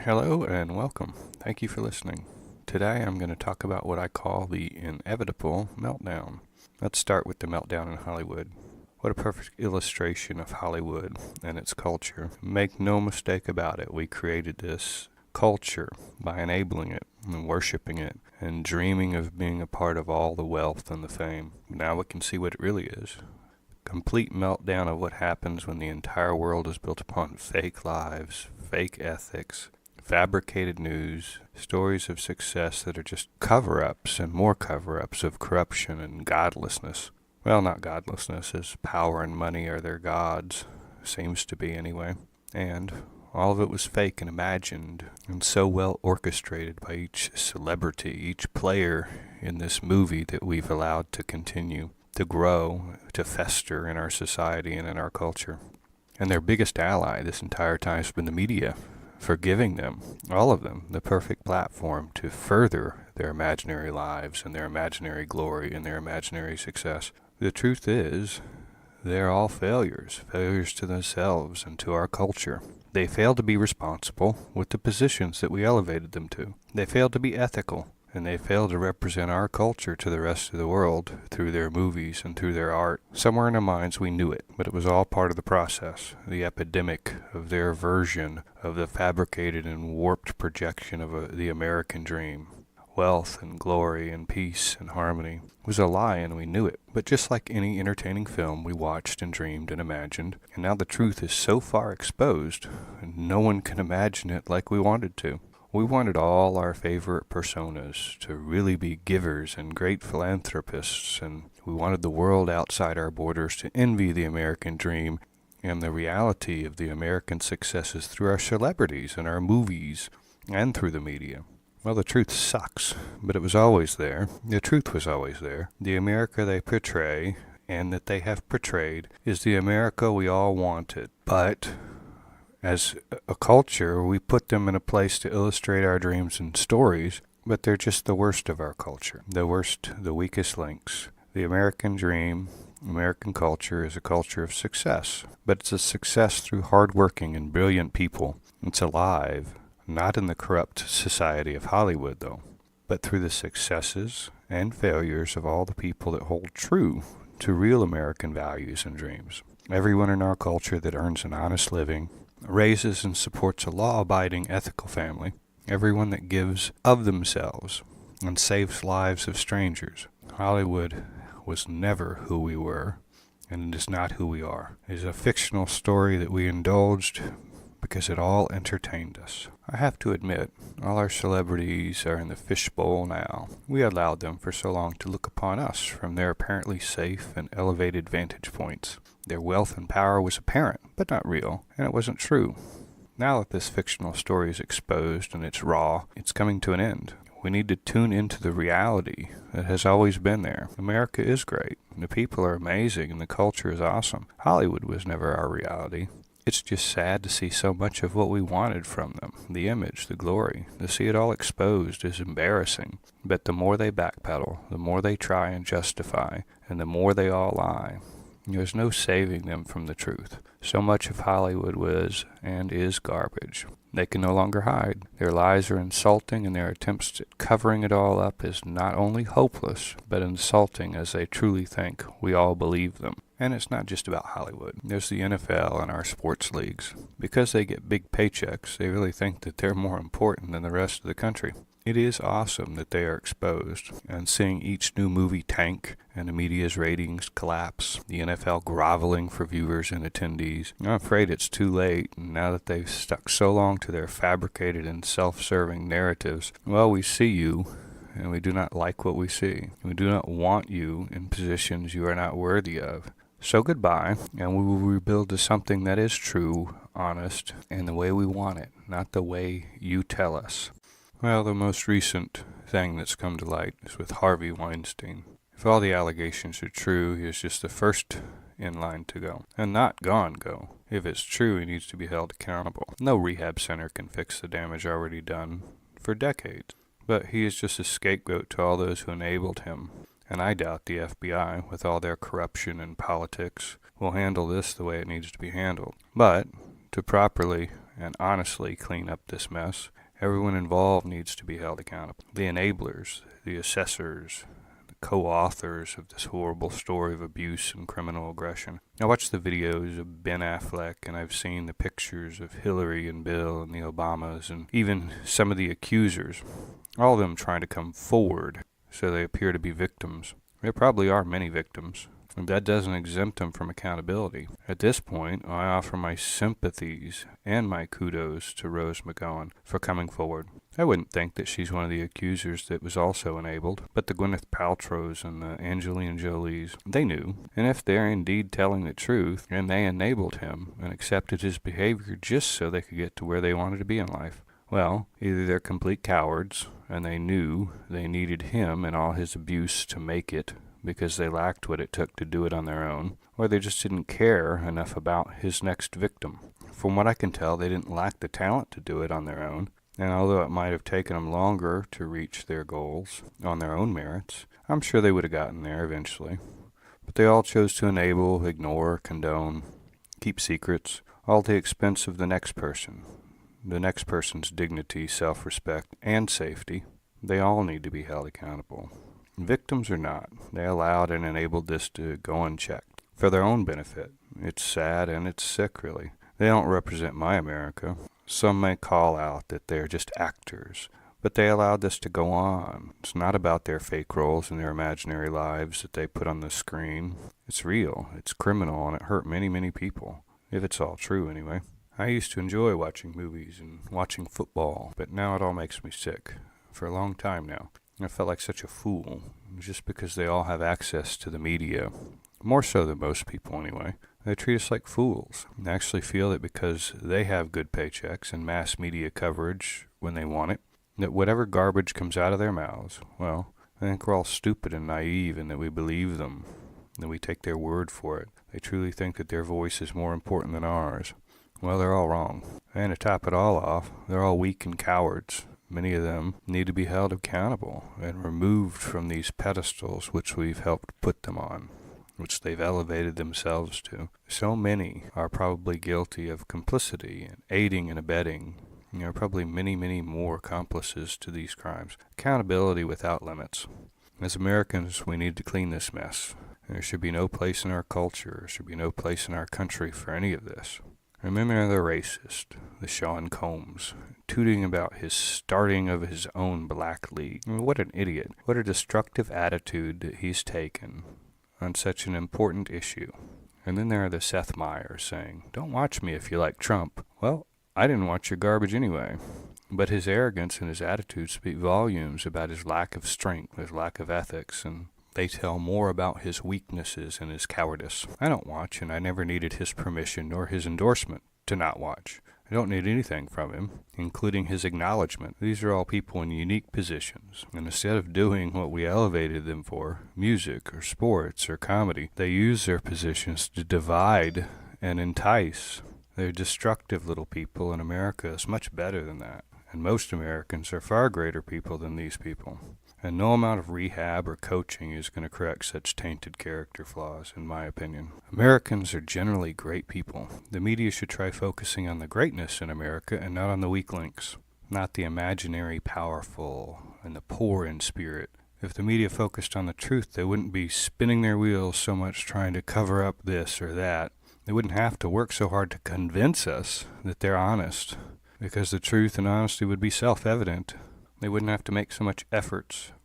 Hello and welcome. Thank you for listening. Today I'm going to talk about what I call the inevitable meltdown. Let's start with the meltdown in Hollywood. What a perfect illustration of Hollywood and its culture. Make no mistake about it, we created this culture by enabling it and worshiping it and dreaming of being a part of all the wealth and the fame. Now we can see what it really is. Complete meltdown of what happens when the entire world is built upon fake lives, fake ethics, fabricated news, stories of success that are just cover-ups and more cover-ups of corruption and godlessness. Well, not godlessness, as power and money are their gods, seems to be anyway. And all of it was fake and imagined and so well orchestrated by each celebrity, each player in this movie that we've allowed to continue to grow, to fester in our society and in our culture. And their biggest ally this entire time has been the media, for giving them, all of them, the perfect platform to further their imaginary lives and their imaginary glory and their imaginary success. The truth is, they're all failures to themselves and to our culture. They fail to be responsible with the positions that we elevated them to. They fail to be ethical. And they fail to represent our culture to the rest of the world through their movies and through their art. Somewhere in our minds we knew it, but it was all part of the process, the epidemic of their version of the fabricated and warped projection of the American dream. Wealth and glory and peace and harmony was a lie, and we knew it. But just like any entertaining film, we watched and dreamed and imagined, and now the truth is so far exposed, and no one can imagine it like we wanted to. We wanted all our favorite personas to really be givers and great philanthropists, and we wanted the world outside our borders to envy the American dream and the reality of the American successes through our celebrities and our movies and through the media. Well, the truth sucks, but it was always there. The truth was always there. The America they portray and that they have portrayed is the America we all wanted, but as a culture, we put them in a place to illustrate our dreams and stories, but they're just the worst of our culture. The worst, the weakest links. The American dream, American culture is a culture of success, but it's a success through hardworking and brilliant people. It's alive, not in the corrupt society of Hollywood, though, but through the successes and failures of all the people that hold true to real American values and dreams. Everyone in our culture that earns an honest living, raises and supports a law-abiding, ethical family, everyone that gives of themselves and saves lives of strangers. Hollywood was never who we were, and it is not who we are. It is a fictional story that we indulged because it all entertained us. I have to admit, all our celebrities are in the fishbowl now. We allowed them for so long to look upon us from their apparently safe and elevated vantage points. Their wealth and power was apparent, but not real, and it wasn't true. Now that this fictional story is exposed and it's raw, it's coming to an end. We need to tune into the reality that has always been there. America is great, the people are amazing, and the culture is awesome. Hollywood was never our reality. It's just sad to see so much of what we wanted from them. The image, the glory. To see it all exposed is embarrassing. But the more they backpedal, the more they try and justify, and the more they all lie. There's no saving them from the truth. So much of Hollywood was and is garbage. They can no longer hide. Their lies are insulting, and their attempts at covering it all up is not only hopeless, but insulting, as they truly think we all believe them. And it's not just about Hollywood. There's the NFL and our sports leagues. Because they get big paychecks, they really think that they're more important than the rest of the country. It is awesome that they are exposed, and seeing each new movie tank and the media's ratings collapse, the NFL groveling for viewers and attendees. I'm afraid it's too late, and now that they've stuck so long to their fabricated and self-serving narratives. Well, we see you, and we do not like what we see. We do not want you in positions you are not worthy of. So goodbye, and we will rebuild to something that is true, honest, and the way we want it, not the way you tell us. Well, the most recent thing that's come to light is with Harvey Weinstein. If all the allegations are true, he is just the first in line to go. And not gone go. If it's true, he needs to be held accountable. No rehab center can fix the damage already done for decades. But he is just a scapegoat to all those who enabled him. And I doubt the FBI, with all their corruption and politics, will handle this the way it needs to be handled. But to properly and honestly clean up this mess. Everyone involved needs to be held accountable. The enablers, the assessors, the co-authors of this horrible story of abuse and criminal aggression. I watched the videos of Ben Affleck, and I've seen the pictures of Hillary and Bill and the Obamas, and even some of the accusers, all of them trying to come forward so they appear to be victims. There probably are many victims. That doesn't exempt them from accountability. At this point, I offer my sympathies and my kudos to Rose McGowan for coming forward. I wouldn't think that she's one of the accusers that was also enabled, but the Gwyneth Paltrows and the Angelina Jolies, they knew. And if they're indeed telling the truth, and they enabled him and accepted his behavior just so they could get to where they wanted to be in life, well, either they're complete cowards, and they knew they needed him and all his abuse to make it, because they lacked what it took to do it on their own, or they just didn't care enough about his next victim. From what I can tell, they didn't lack the talent to do it on their own, and although it might have taken them longer to reach their goals on their own merits, I'm sure they would have gotten there eventually. But they all chose to enable, ignore, condone, keep secrets, all at the expense of the next person, the next person's dignity, self-respect, and safety. They all need to be held accountable. Victims or not, they allowed and enabled this to go unchecked for their own benefit. It's sad and it's sick, really. They don't represent my America. Some may call out that they're just actors, but they allowed this to go on. It's not about their fake roles and their imaginary lives that they put on the screen. It's real, it's criminal, and it hurt many, many people, if it's all true anyway. I used to enjoy watching movies and watching football, but now it all makes me sick. For a long time now. I felt like such a fool, just because they all have access to the media, more so than most people anyway. They treat us like fools, and actually feel that because they have good paychecks and mass media coverage when they want it, that whatever garbage comes out of their mouths, well, I think we're all stupid and naive and that we believe them, that we take their word for it. They truly think that their voice is more important than ours. Well, they're all wrong. And to top it all off, they're all weak and cowards. Many of them need to be held accountable and removed from these pedestals which we've helped put them on, which they've elevated themselves to. So many are probably guilty of complicity and aiding and abetting. There are probably many, many more accomplices to these crimes. Accountability without limits. As Americans, we need to clean this mess. There should be no place in our culture, there should be no place in our country for any of this. Remember the racist, the Sean Combs, tooting about his starting of his own black league. I mean, what an idiot. What a destructive attitude that he's taken on such an important issue. And then there are the Seth Meyers saying, "Don't watch me if you like Trump." Well, I didn't watch your garbage anyway. But his arrogance and his attitude speak volumes about his lack of strength, his lack of ethics, and they tell more about his weaknesses and his cowardice. I don't watch, and I never needed his permission nor his endorsement to not watch. I don't need anything from him, including his acknowledgement. These are all people in unique positions, and instead of doing what we elevated them for, music or sports or comedy, they use their positions to divide and entice. They're destructive little people, and America is much better than that. And most Americans are far greater people than these people. And no amount of rehab or coaching is going to correct such tainted character flaws, in my opinion. Americans are generally great people. The media should try focusing on the greatness in America and not on the weak links, not the imaginary powerful and the poor in spirit. If the media focused on the truth, they wouldn't be spinning their wheels so much trying to cover up this or that. They wouldn't have to work so hard to convince us that they're honest, because the truth and honesty would be self-evident. They wouldn't have to make so much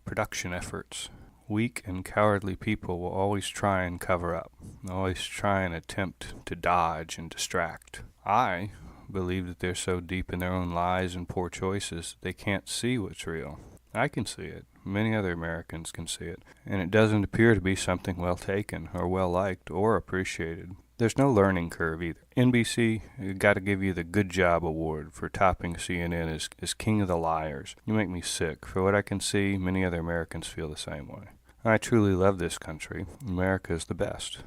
production efforts. Weak and cowardly people will always try and cover up, always try and attempt to dodge and distract. I believe that they're so deep in their own lies and poor choices that they can't see what's real. I can see it. Many other Americans can see it. And it doesn't appear to be something well taken or well liked or appreciated. There's no learning curve either. NBC, got to give you the Good Job Award for topping CNN as king of the liars. You make me sick. For what I can see, many other Americans feel the same way. I truly love this country. America is the best.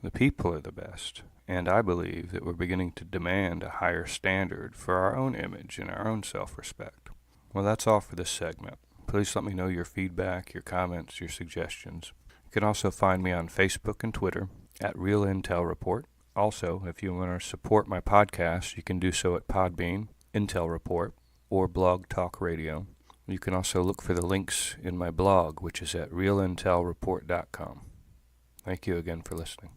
The people are the best. And I believe that we're beginning to demand a higher standard for our own image and our own self-respect. Well, that's all for this segment. Please let me know your feedback, your comments, your suggestions. You can also find me on Facebook and Twitter at Real Intel Report. Also, if you want to support my podcast, you can do so at Podbean, Intel Report, or Blog Talk Radio. You can also look for the links in my blog, which is at realintelreport.com. Thank you again for listening.